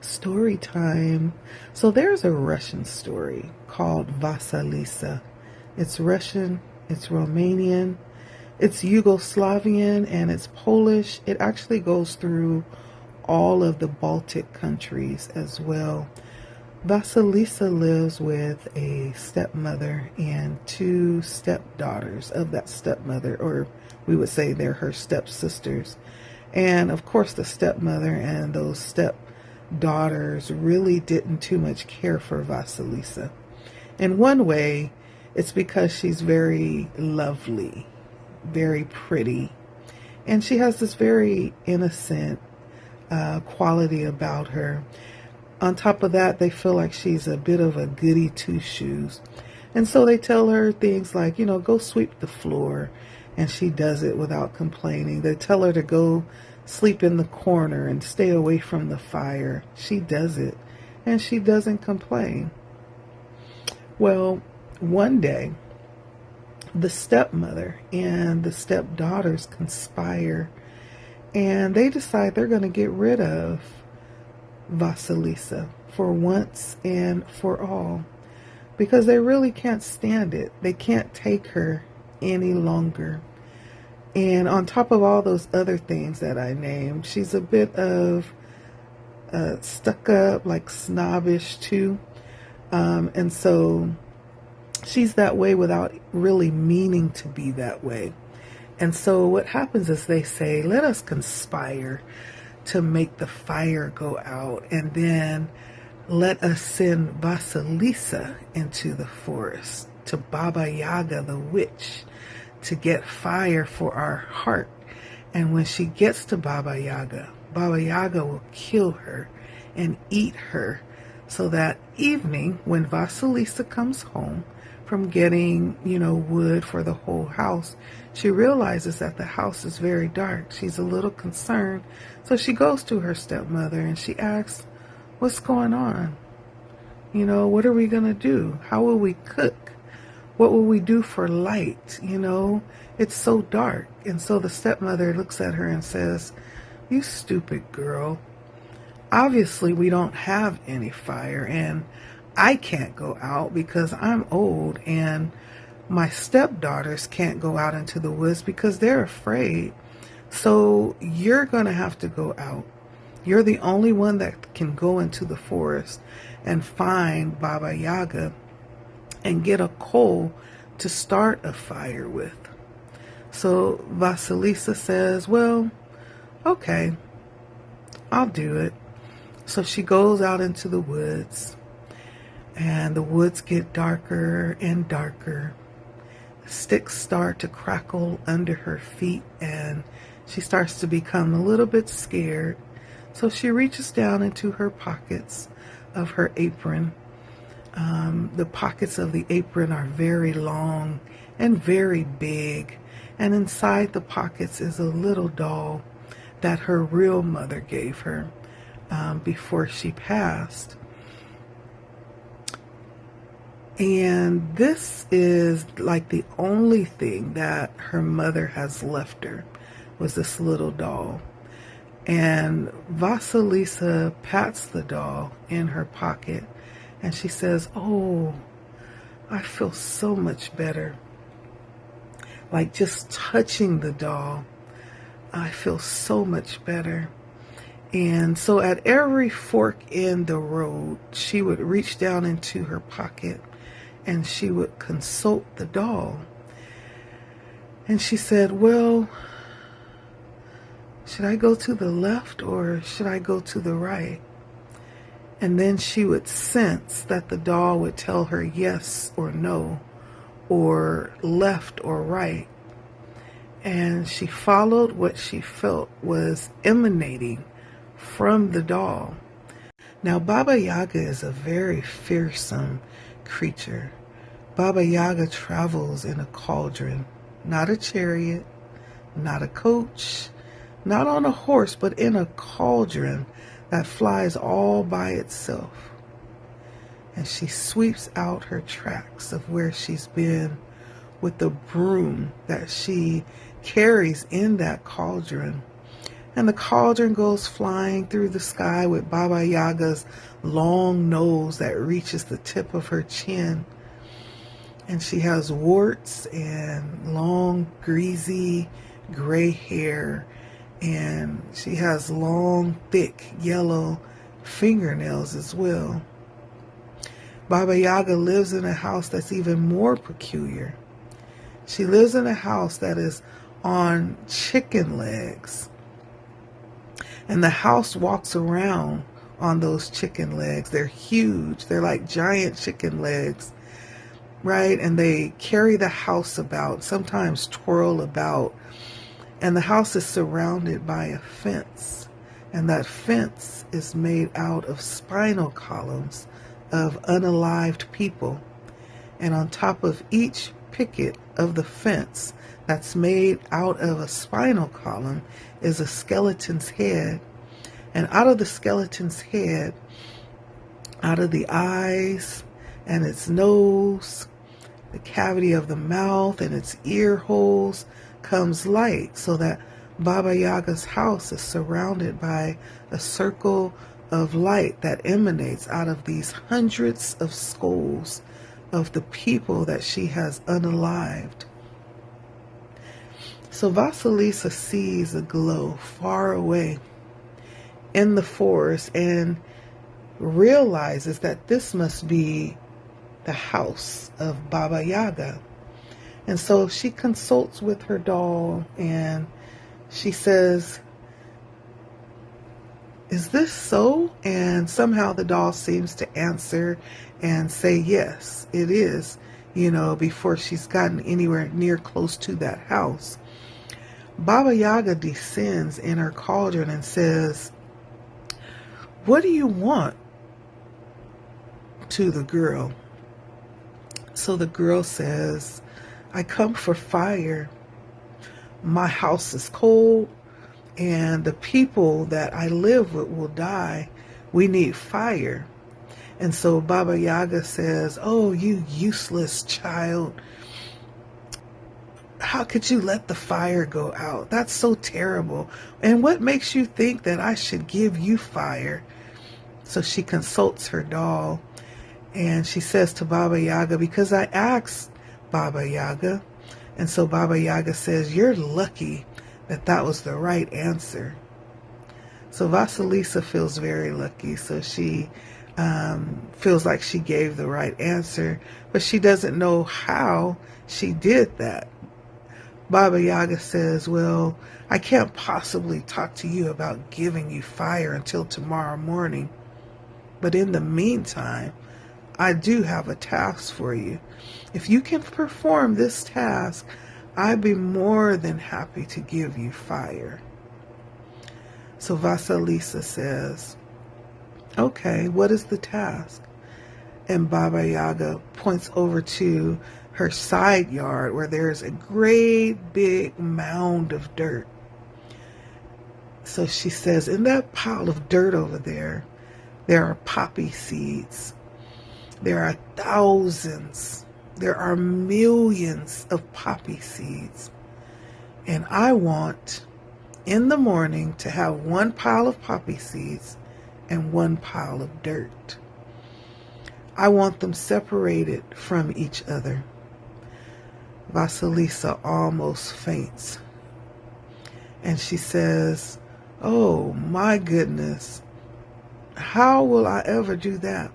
Story time. So there's a Russian story called Vasalisa. It's Russian, it's Romanian, it's Yugoslavian, and it's Polish. It actually goes through all of the Baltic countries as well. Vasalisa lives with a stepmother and two stepdaughters of that stepmother, or we would say they're her stepsisters. And of course, the stepmother and those stepdaughters really didn't too much care for Vasilisa. In one way, it's because she's very lovely, very pretty, and she has this very innocent quality about her. On top of that, they feel like she's a bit of a goody two-shoes. And so they tell her things like, go sweep the floor. And she does it without complaining. They tell her to go sleep in the corner and stay away from the fire. She does it. And she doesn't complain. Well, one day, the stepmother and the stepdaughters conspire. And they decide they're going to get rid of Vasilisa for once and for all, because they really can't stand it. They can't take her any longer. And on top of all those other things that I named, she's a bit of stuck up, like snobbish too. And so she's that way without really meaning to be that way. And so what happens is they say, let us conspire to make the fire go out, and then let us send Vasilisa into the forest to Baba Yaga the witch to get fire for our heart. And when she gets to Baba Yaga will kill her and eat her, so that evening when Vasilisa comes home from getting, wood for the whole house, she realizes that the house is very dark. She's a little concerned. So she goes to her stepmother and she asks, what's going on? What are we going to do? How will we cook? What will we do for light? It's so dark. And so the stepmother looks at her and says, you stupid girl. Obviously, we don't have any fire, and I can't go out because I'm old, and my stepdaughters can't go out into the woods because they're afraid. So you're going to have to go out. You're the only one that can go into the forest and find Baba Yaga and get a coal to start a fire with. So Vasilisa says, well, okay, I'll do it. So she goes out into the woods, and the woods get darker and darker. Sticks start to crackle under her feet, and she starts to become a little bit scared. So she reaches down into her pockets of her apron. The pockets of the apron are very long and very big, and inside the pockets is a little doll that her real mother gave her before she passed. And this is like the only thing that her mother has left her, was this little doll. And Vasilisa pats the doll in her pocket, and she says, oh, I feel so much better. Like just touching the doll, I feel so much better. And so at every fork in the road, she would reach down into her pocket and she would consult the doll. And she said, well, should I go to the left or should I go to the right? And then she would sense that the doll would tell her yes or no, or left or right. And she followed what she felt was emanating from the doll. Now, Baba Yaga is a very fearsome creature. Baba Yaga travels in a cauldron, not a chariot, not a coach, not on a horse, but in a cauldron that flies all by itself. And she sweeps out her tracks of where she's been with the broom that she carries in that cauldron. And the cauldron goes flying through the sky with Baba Yaga's long nose that reaches the tip of her chin. And she has warts and long, greasy, gray hair. And she has long, thick, yellow fingernails as well. Baba Yaga lives in a house that's even more peculiar. She lives in a house that is on chicken legs. And the house walks around on those chicken legs. They're huge. They're like giant chicken legs, right? And they carry the house about, sometimes twirl about. And the house is surrounded by a fence. And that fence is made out of spinal columns of unalived people. And on top of each picket of the fence that's made out of a spinal column is a skeleton's head. And out of the skeleton's head, out of the eyes and its nose, the cavity of the mouth and its ear holes comes light, so that Baba Yaga's house is surrounded by a circle of light that emanates out of these hundreds of skulls of the people that she has unalived. So Vasalisa sees a glow far away in the forest and realizes that this must be the house of Baba Yaga. And so she consults with her doll and she says, "Is this so?" And somehow the doll seems to answer and say, "Yes, it is," before she's gotten anywhere near close to that house. Baba Yaga descends in her cauldron and says, "What do you want?" to the girl. So the girl says, "I come for fire. My house is cold and the people that I live with will die. We need fire." And so Baba Yaga says, "Oh, you useless child. How could you let the fire go out? That's so terrible. And what makes you think that I should give you fire?" So she consults her doll and she says to Baba Yaga, "Because I asked Baba Yaga." And so Baba Yaga says, "You're lucky that that was the right answer." So Vasalisa feels very lucky. So she feels like she gave the right answer, but she doesn't know how she did that. Baba Yaga says, "Well, I can't possibly talk to you about giving you fire until tomorrow morning. But in the meantime, I do have a task for you. If you can perform this task, I'd be more than happy to give you fire." So Vasalisa says, "Okay, what is the task?" And Baba Yaga points over to her side yard where there's a great big mound of dirt. So she says, "In that pile of dirt over there are poppy seeds. There are thousands, there are millions of poppy seeds. And I want in the morning to have one pile of poppy seeds and one pile of dirt. I want them separated from each other." Vasalisa almost faints. And she says, "Oh my goodness, how will I ever do that?"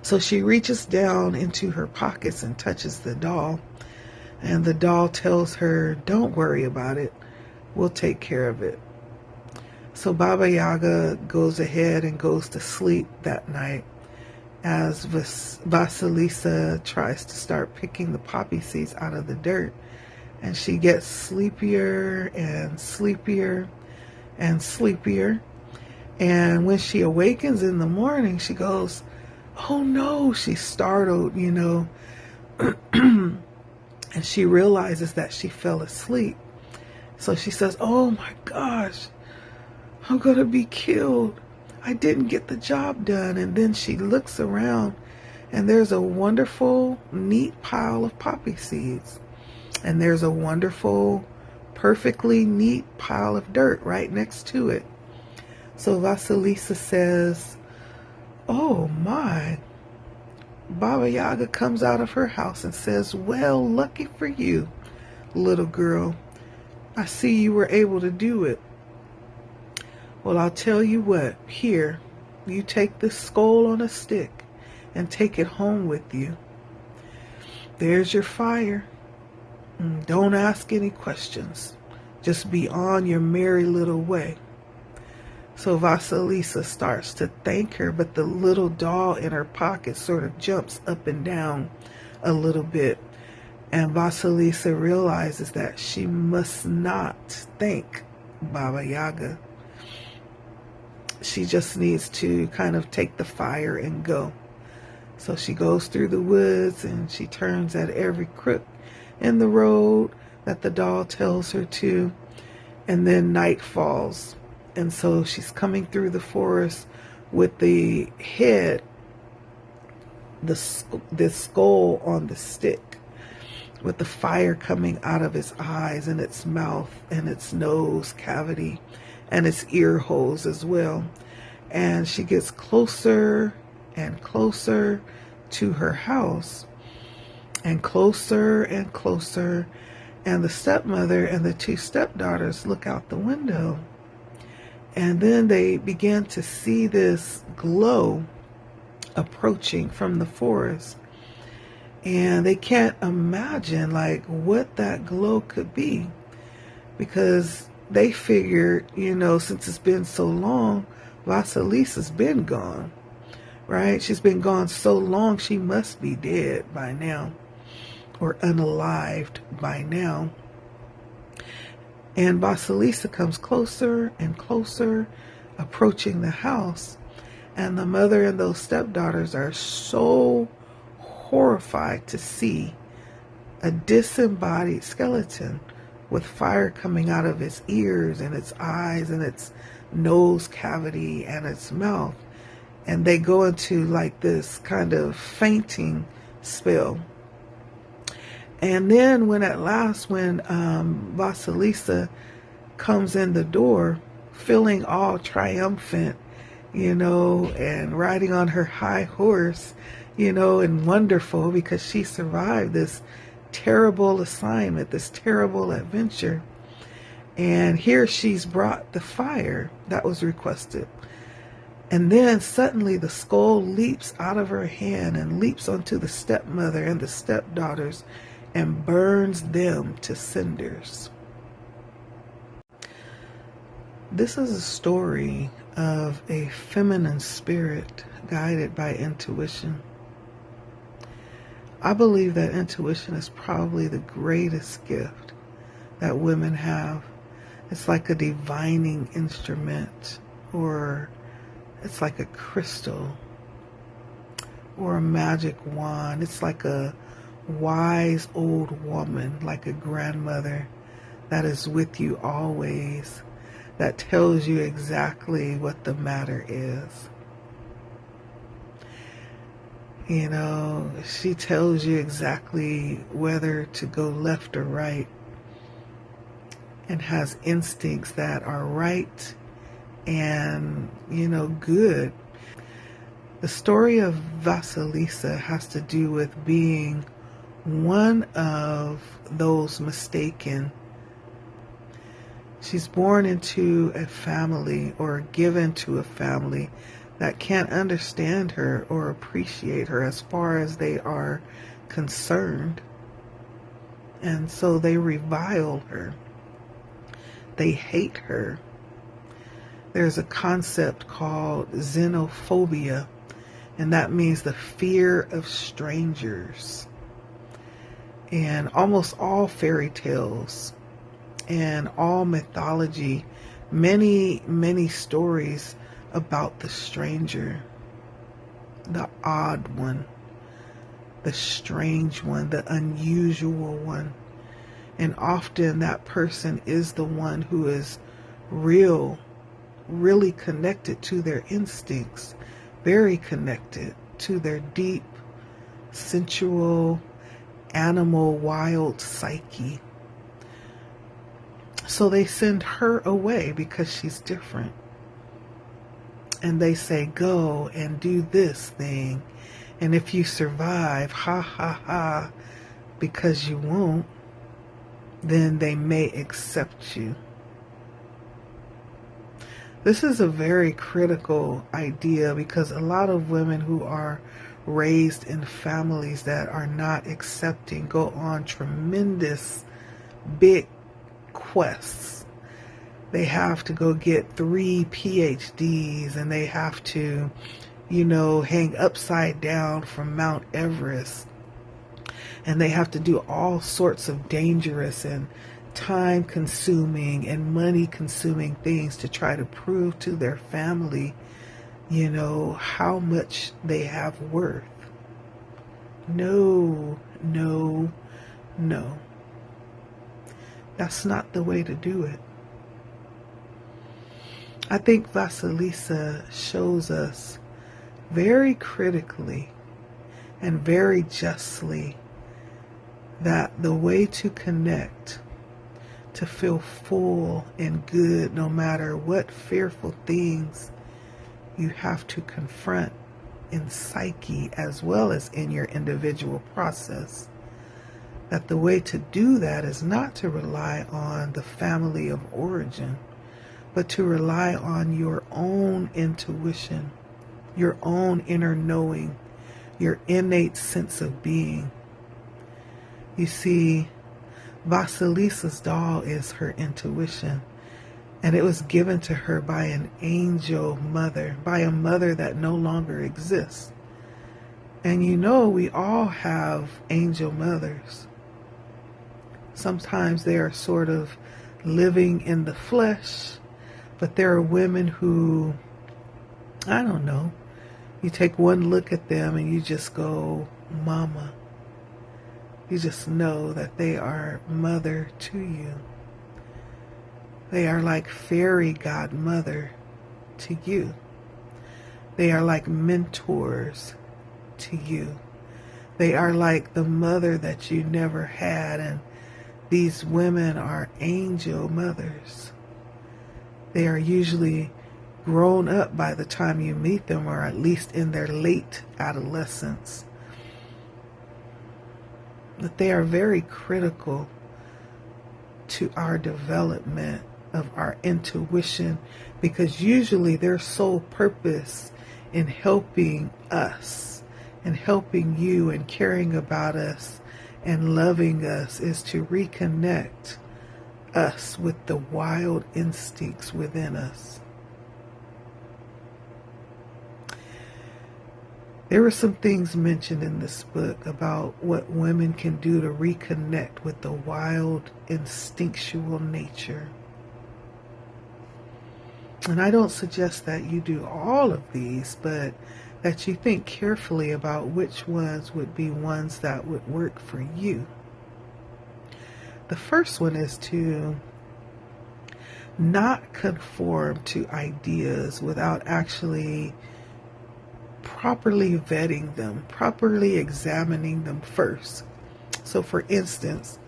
So she reaches down into her pockets and touches the doll. And the doll tells her, "Don't worry about it. We'll take care of it." So Baba Yaga goes ahead and goes to sleep that night as Vasalisa tries to start picking the poppy seeds out of the dirt. And she gets sleepier and sleepier and sleepier. And when she awakens in the morning, she goes, "Oh no," she's startled, and she realizes that she fell asleep. So she says, "Oh my gosh, I'm going to be killed. I didn't get the job done." And then she looks around and there's a wonderful, neat pile of poppy seeds. And there's a wonderful perfectly neat pile of dirt right next to it. So Vasalisa says, "Oh my." Baba Yaga comes out of her house and says, "Well, lucky for you, little girl. I see you were able to do it. Well, I'll tell you what. Here, you take this skull on a stick and take it home with you. There's your fire. Don't ask any questions. Just be on your merry little way." So Vasalisa starts to thank her, but the little doll in her pocket sort of jumps up and down a little bit. And Vasalisa realizes that she must not thank Baba Yaga. She just needs to kind of take the fire and go. So she goes through the woods and she turns at every crook in the road that the doll tells her to. And then night falls. And so she's coming through the forest with the head, this skull on the stick, with the fire coming out of its eyes and its mouth and its nose cavity and its ear holes as well. And she gets closer and closer to her house, and closer and closer. And the stepmother and the two stepdaughters look out the window. And then they begin to see this glow approaching from the forest. And they can't imagine like what that glow could be, because they figured, since it's been so long, Vasalisa's been gone, right? She's been gone so long, she must be dead by now, or unalived by now. And Vasalisa comes closer and closer, approaching the house. And the mother and those stepdaughters are so horrified to see a disembodied skeleton with fire coming out of its ears and its eyes and its nose cavity and its mouth. And they go into like this kind of fainting spell. And then when Vasalisa comes in the door, feeling all triumphant, and riding on her high horse, and wonderful because she survived this terrible assignment, this terrible adventure. And here she's brought the fire that was requested. And then suddenly the skull leaps out of her hand and leaps onto the stepmother and the stepdaughters and burns them to cinders. This is a story of a feminine spirit guided by intuition. I believe that intuition is probably the greatest gift that women have. It's like a divining instrument, or it's like a crystal, or a magic wand. It's like a wise old woman, like a grandmother that is with you always, that tells you exactly what the matter is. She tells you exactly whether to go left or right, and has instincts that are right and, good. The story of Vasalisa has to do with being one of those mistaken. She's born into a family, or given to a family, that can't understand her or appreciate her as far as they are concerned. And so they revile her. They hate her. There's a concept called xenophobia, and that means the fear of strangers. And almost all fairy tales and all mythology, many, many stories about the stranger, the odd one, the strange one, the unusual one. And often that person is the one who is really connected to their instincts, very connected to their deep, sensual, animal, wild psyche. So they send her away because she's different. And they say, go and do this thing. And if you survive, ha ha ha, because you won't, then they may accept you. This is a very critical idea because a lot of women who are raised in families that are not accepting go on tremendous big quests. They have to go get 3 PhDs and they have to, hang upside down from Mount Everest. And they have to do all sorts of dangerous and time consuming and money consuming things to try to prove to their family, how much they have worth. No, no, no. That's not the way to do it. I think VASALISA shows us very critically and very justly that the way to connect, to feel full and good no matter what fearful things you have to confront in psyche as well as in your individual process, that the way to do that is not to rely on the family of origin, but to rely on your own intuition, your own inner knowing, your innate sense of being. You see, VASALISA's doll is her intuition, and it was given to her by an angel mother, by a mother that no longer exists. And we all have angel mothers. Sometimes they are sort of living in the flesh, but there are women who, I don't know, you take one look at them and you just go, mama. You just know that they are mother to you. They are like fairy godmother to you. They are like mentors to you. They are like the mother that you never had, and these women are angel mothers. They are usually grown up by the time you meet them, or at least in their late adolescence. But they are very critical to our development of our intuition, because usually their sole purpose in helping us and helping you and caring about us and loving us is to reconnect us with the wild instincts within us. There were some things mentioned in this book about what women can do to reconnect with the wild, instinctual nature. And I don't suggest that you do all of these, but that you think carefully about which ones would be ones that would work for you. The first one is to not conform to ideas without actually properly vetting them, properly examining them first. So for instance,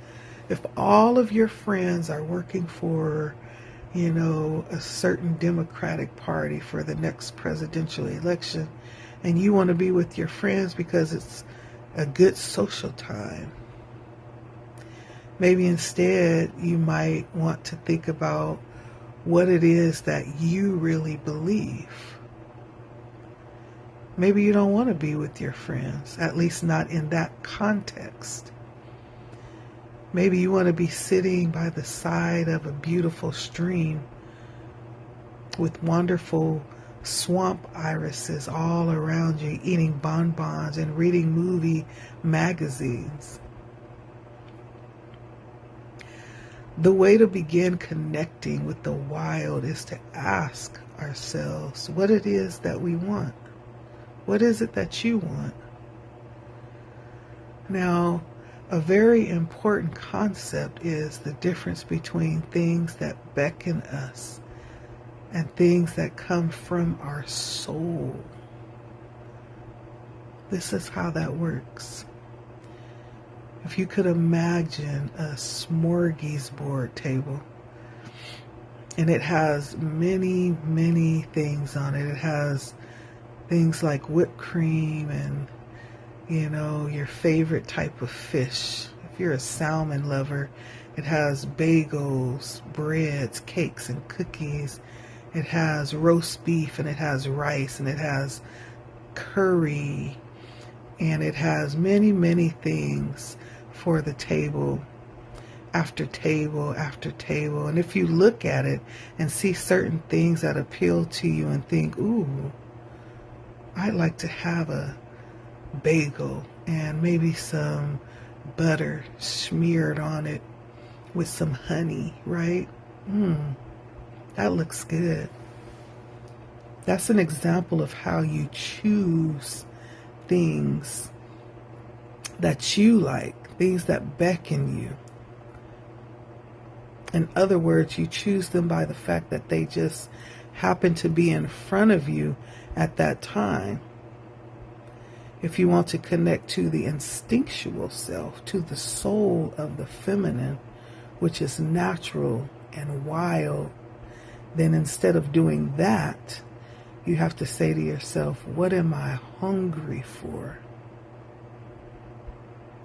if all of your friends are working for, a certain Democratic Party for the next presidential election, and you want to be with your friends because it's a good social time, maybe instead you might want to think about what it is that you really believe. Maybe you don't want to be with your friends, at least not in that context. Maybe you want to be sitting by the side of a beautiful stream with wonderful swamp irises all around you, eating bonbons and reading movie magazines. The way to begin connecting with the wild is to ask ourselves what it is that we want. What is it that you want? Now, a very important concept is the difference between things that beckon us and things that come from our soul. This is how that works. If you could imagine a smorgasbord table And it has many, many things on it. It has things like whipped cream and, your favorite type of fish. If you're a salmon lover, it has bagels, breads, cakes, and cookies. It has roast beef, and it has rice, and it has curry, and it has many, many things for the table after table after table. And if you look at it and see certain things that appeal to you and think, ooh, I'd like to have a bagel and maybe some butter smeared on it with some honey, right? That looks good. That's an example of how you choose things that you like, things that beckon you. In other words, you choose them by the fact that they just happen to be in front of you at that time. If you want to connect to the instinctual self, to the soul of the feminine, which is natural and wild, then instead of doing that, you have to say to yourself, what am I hungry for?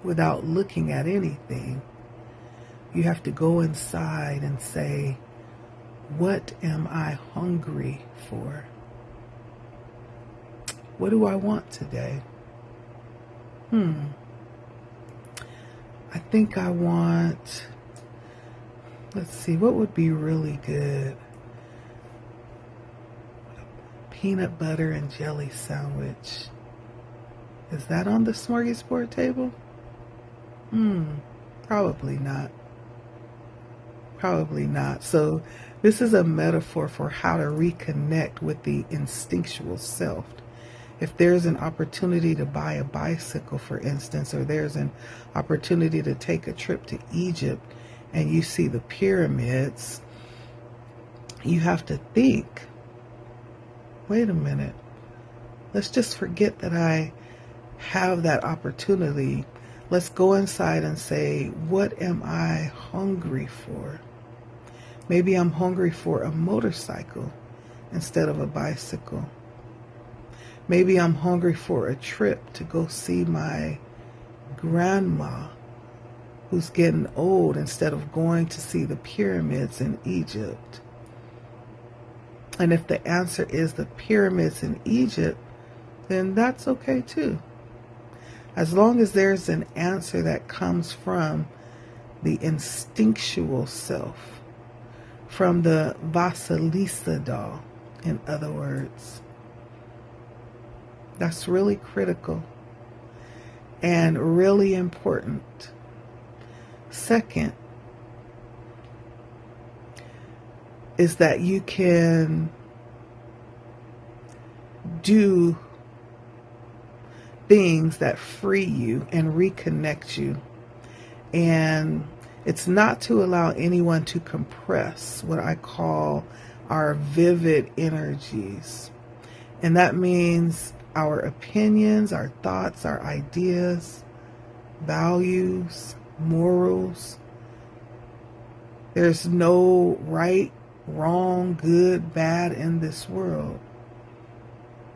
Without looking at anything, you have to go inside and say, what am I hungry for? What do I want today? I think I want, let's see, what would be really good? Peanut butter and jelly sandwich. Is that on the smorgasbord table? Probably not. Probably not. So this is a metaphor for how to reconnect with the instinctual self. If there's an opportunity to buy a bicycle, for instance, or there's an opportunity to take a trip to Egypt and you see the pyramids, you have to think, wait a minute, let's just forget that I have that opportunity. Let's go inside and say, what am I hungry for? Maybe I'm hungry for a motorcycle instead of a bicycle. Maybe I'm hungry for a trip to go see my grandma who's getting old instead of going to see the pyramids in Egypt. And if the answer is the pyramids in Egypt, then that's okay too. As long as there's an answer that comes from the instinctual self, from the VASALISA doll, in other words. That's really critical and really important. Second is that you can do things that free you and reconnect you. And it's not to allow anyone to compress what I call our vivid energies. And that means our opinions, our thoughts, our ideas, values, morals. There's no right, wrong, good, bad in this world.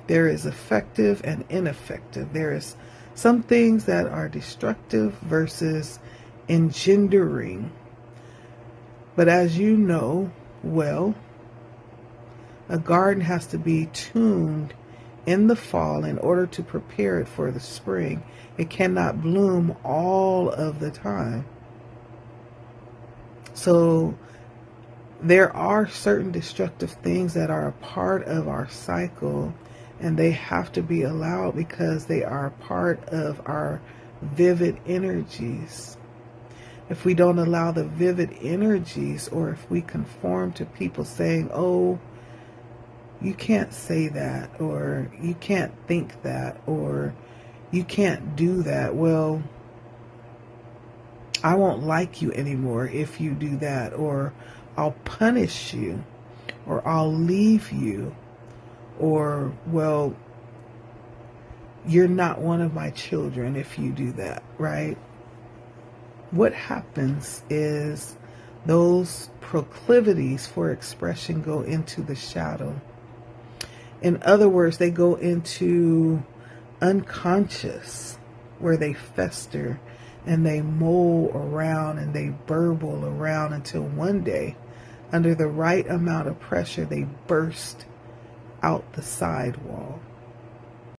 There is effective and ineffective. There is some things that are destructive versus engendering. But as you know well, a garden has to be tuned in the fall in order to prepare it for the spring. It cannot bloom all of the time. So there are certain destructive things that are a part of our cycle, and they have to be allowed because they are a part of our vivid energies. If we don't allow the vivid energies, or if we conform to people saying, oh, you can't say that, or you can't think that, or you can't do that. Well, I won't like you anymore if you do that, or I'll punish you, or I'll leave you, or, well, you're not one of my children if you do that, right? What happens is Those proclivities for expression go into the shadow. In other words, they go into unconscious, where they fester and they mold around and they burble around until one day, under the right amount of pressure, they burst out the sidewall.